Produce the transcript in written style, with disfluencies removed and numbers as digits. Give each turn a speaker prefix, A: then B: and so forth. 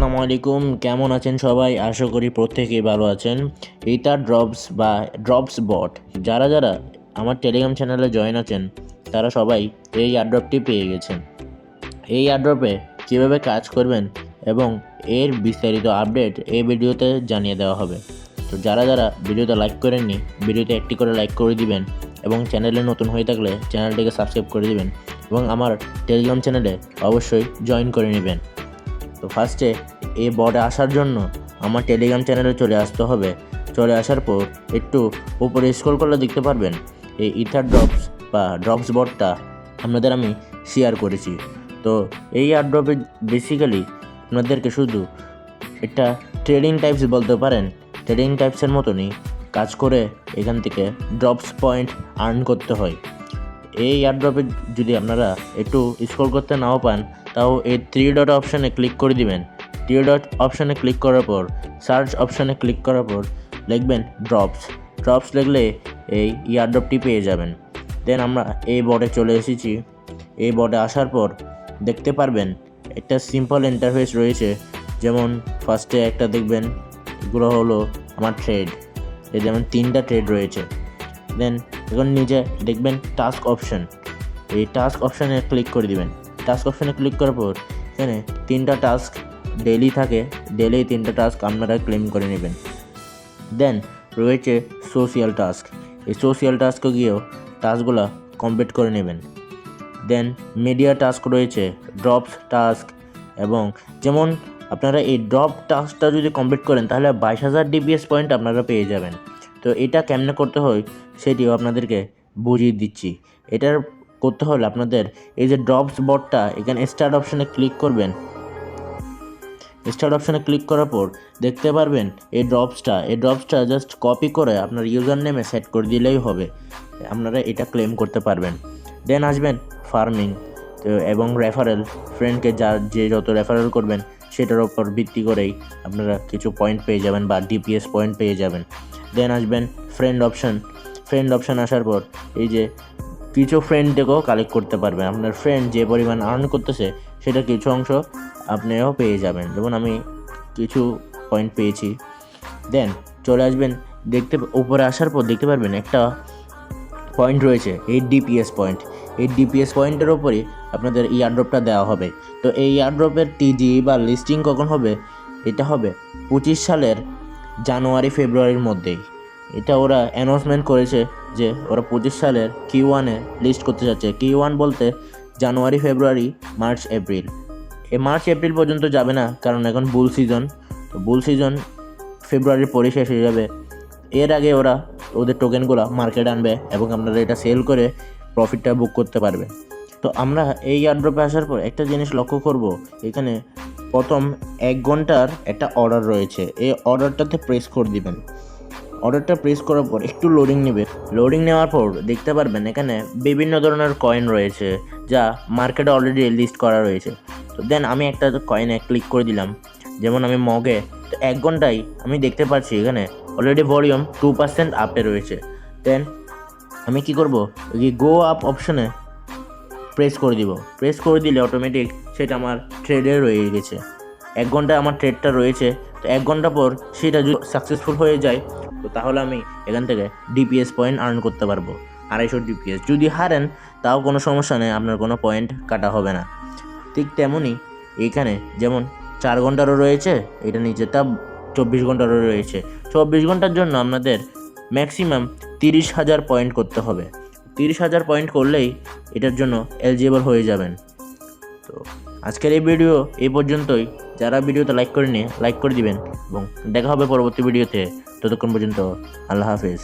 A: আসসালামু আলাইকুম, কেমন আছেন সবাই? আশা করি প্রত্যেকেই ভালো আছেন। ইথার ড্রপস বা ড্রপস বট যারা যারা আমার টেলিগ্রাম চ্যানেলে জয়েন আছেন তারা সবাই এই এয়ারড্রপটি পেয়ে গেছেন। এই এয়ারড্রপে কীভাবে কাজ করবেন এবং এর বিস্তারিত আপডেট এই ভিডিওতে জানিয়ে দেওয়া হবে। তো যারা যারা ভিডিওতে লাইক করেননি, ভিডিওতে একটি করে লাইক করে দিবেন এবং চ্যানেলে নতুন হয়ে থাকলে চ্যানেলটিকে সাবস্ক্রাইব করে দিবেন এবং আমার টেলিগ্রাম চ্যানেলে অবশ্যই জয়েন করে নেবেন। তো ফার্স্টে এই বটে আসার জন্য আমার টেলিগ্রাম চ্যানেলে চলে আসতে হবে। চলে আসার পর একটু উপরে স্ক্রল করলে দেখতে পারবেন এই ইথার ড্রপস বা ড্রপস বটটা আপনাদের আমি শেয়ার করেছি। তো এই এয়ারড্রপে বেসিক্যালি আপনাদেরকে শুধু একটা ট্রেডিং টাইপস বলতে পারেন, ট্রেডিং টাইপসের মতনই কাজ করে এখান থেকে ড্রপস পয়েন্ট আর্ন করতে হয়। এই এয়ারড্রপে যদি আপনারা একটু স্ক্রল করতে নাও পান তাও এই 3 ডট অপশানে ক্লিক করে দিবেন। 3 ডট অপশানে ক্লিক করার পর সার্চ অপশানে ক্লিক করার পর লিখবেন ড্রপস লিখলে এই এয়ারড্রপটি পেয়ে যাবেন। দেন আমরা এই বটে চলে এসেছি। এই বটে আসার পর দেখতে পারবেন একটা সিম্পল ইন্টারফেস রয়েছে। যেমন ফার্স্টে একটা দেখবেন, এগুলো হলো আমার ট্রেড, এই যেমন 3টা ট্রেড রয়েছে। দেন এখন নিচে দেখবেন টাস্ক অপশান, এই টাস্ক অপশানে ক্লিক করে দিবেন। টাস্ক অপশানে ক্লিক করার পর এখানে 3টা টাস্ক ডেইলি থাকে, ডেইলি 3টা টাস্ক আপনারা ক্লেম করে নেবেন। দেন রয়েছে সোশিয়াল টাস্ক, এই সোশিয়াল টাস্কে গিয়েও টাস্কগুলো কমপ্লিট করে নেবেন। দেন মিডিয়া টাস্ক রয়েছে, ড্রপস টাস্ক, এবং যেমন আপনারা এই ড্রপ টাস্কটা যদি কমপ্লিট করেন তাহলে 22,000 ডিপিএস পয়েন্ট আপনারা পেয়ে যাবেন। তো এটা কেমনে করতে হয় সেটিও আপনাদেরকে বুঝিয়ে দিচ্ছি। এটার করতে হলে আপনাদের এই যে ড্রপস বটটা এখানে স্টার্ট অপশানে ক্লিক করবেন। স্টার্ট অপশানে ক্লিক করার পর দেখতে পারবেন এই ড্রপসটা জাস্ট কপি করে আপনার ইউজার নেমে সেট করে দিলেই হবে, আপনারা এটা ক্লেম করতে পারবেন। দেন আসবেন ফার্মিং এবং রেফারেল, ফ্রেন্ডকে যে যত রেফারেল করবেন সেটার ওপর ভিত্তি করেই আপনারা কিছু পয়েন্ট পেয়ে যাবেন বা ডিপিএস পয়েন্ট পেয়ে যাবেন। দেন আসবেন ফ্রেন্ড অপশান আসার পর এই যে কিছু ফ্রেন্ডকেও কালেক্ট করতে পারবেন। আপনার ফ্রেন্ড যে পরিমাণ আর্ন করতেছে সেটা কিছু অংশ আপনিও পেয়ে যাবেন, যেমন আমি কিছু পয়েন্ট পেয়েছি। দেন চলে আসবেন, উপরে আসার পর দেখতে পারবেন একটা পয়েন্ট রয়েছে 8 ডিপিএস পয়েন্ট। এই ডিপিএস পয়েন্টের ওপরই আপনাদের এয়ারড্রপটা দেওয়া হবে। তো এই এয়ারড্রপের টিজি বা লিস্টিং কখন হবে? এটা হবে 25 সালের জানুয়ারি ফেব্রুয়ারির মধ্যেই। এটা ওরা অ্যানাউন্সমেন্ট করেছে যে ওরা 25 সালের Q1-এ লিস্ট করতে যাচ্ছে। Q1 বলতে জানুয়ারি, ফেব্রুয়ারি, মার্চ, এপ্রিল। এই মার্চ এপ্রিল পর্যন্ত যাবে না, কারণ এখন বুল সিজন। তো বুল সিজন ফেব্রুয়ারির পরে শেষ হয়ে যাবে। এর আগে ওরা ওদের টোকেনগুলো মার্কেট আনবে এবং আপনারা এটা সেল করে প্রফিটটা বুক করতে পারবে। তো আমরা এই এয়ারড্রপে আসার পর একটা জিনিস লক্ষ্য করব, এখানে প্রথম 1 ঘন্টার একটা অর্ডার রয়েছে। এই অর্ডারটাতে প্রেস করে দিবেন। অর্ডারটা প্রেস করার পর একটু লোডিং নেবে। লোডিং নেওয়ার পর দেখতে পারবেন এখানে বিভিন্ন ধরনের কয়েন রয়েছে যা মার্কেটে অলরেডি লিস্ট করা রয়েছে। তো দেন আমি একটা কয়েনে ক্লিক করে দিলাম, যেমন আমি মগে। তো 1 ঘন্টায় আমি দেখতে পাচ্ছি এখানে অলরেডি ভলিউম 2% আপে রয়েছে। দেন আমি কি করব, গো আপ অপশনে প্রেস করে দিব। প্রেস করে দিলে অটোমেটিক সেটা আমার ট্রেডে রয়ে গেছে। 1 ঘন্টায় আমার ট্রেডটা রয়েছে। তো 1 ঘন্টা পর সেটা যদি সাকসেসফুল হয়ে যায় তো তাহলে আমি এখান থেকে ডিপিএস পয়েন্ট আর্ন করতে পারবো, 250 ডিপিএস। যদি হারেন তাও কোনো সমস্যা নেই, আপনার কোনো পয়েন্ট কাটা হবে না। ঠিক তেমনই এখানে যেমন 4 ঘন্টারও রয়েছে, এটা নিচেটা 24 ঘন্টারও রয়েছে। 24 ঘন্টার জন্য আপনাদের ম্যাক্সিমাম 30,000 পয়েন্ট করতে হবে। 30,000 পয়েন্ট করলেই এটার জন্য এলিজিবল হয়ে যাবেন। তো আজকের এই ভিডিও এই পর্যন্তই। যারা ভিডিওতে লাইক করেনি লাইক করে দিবেন এবং দেখা হবে পরবর্তী ভিডিওতে। ততক্ষণ পর্যন্ত আল্লাহ হাফেজ।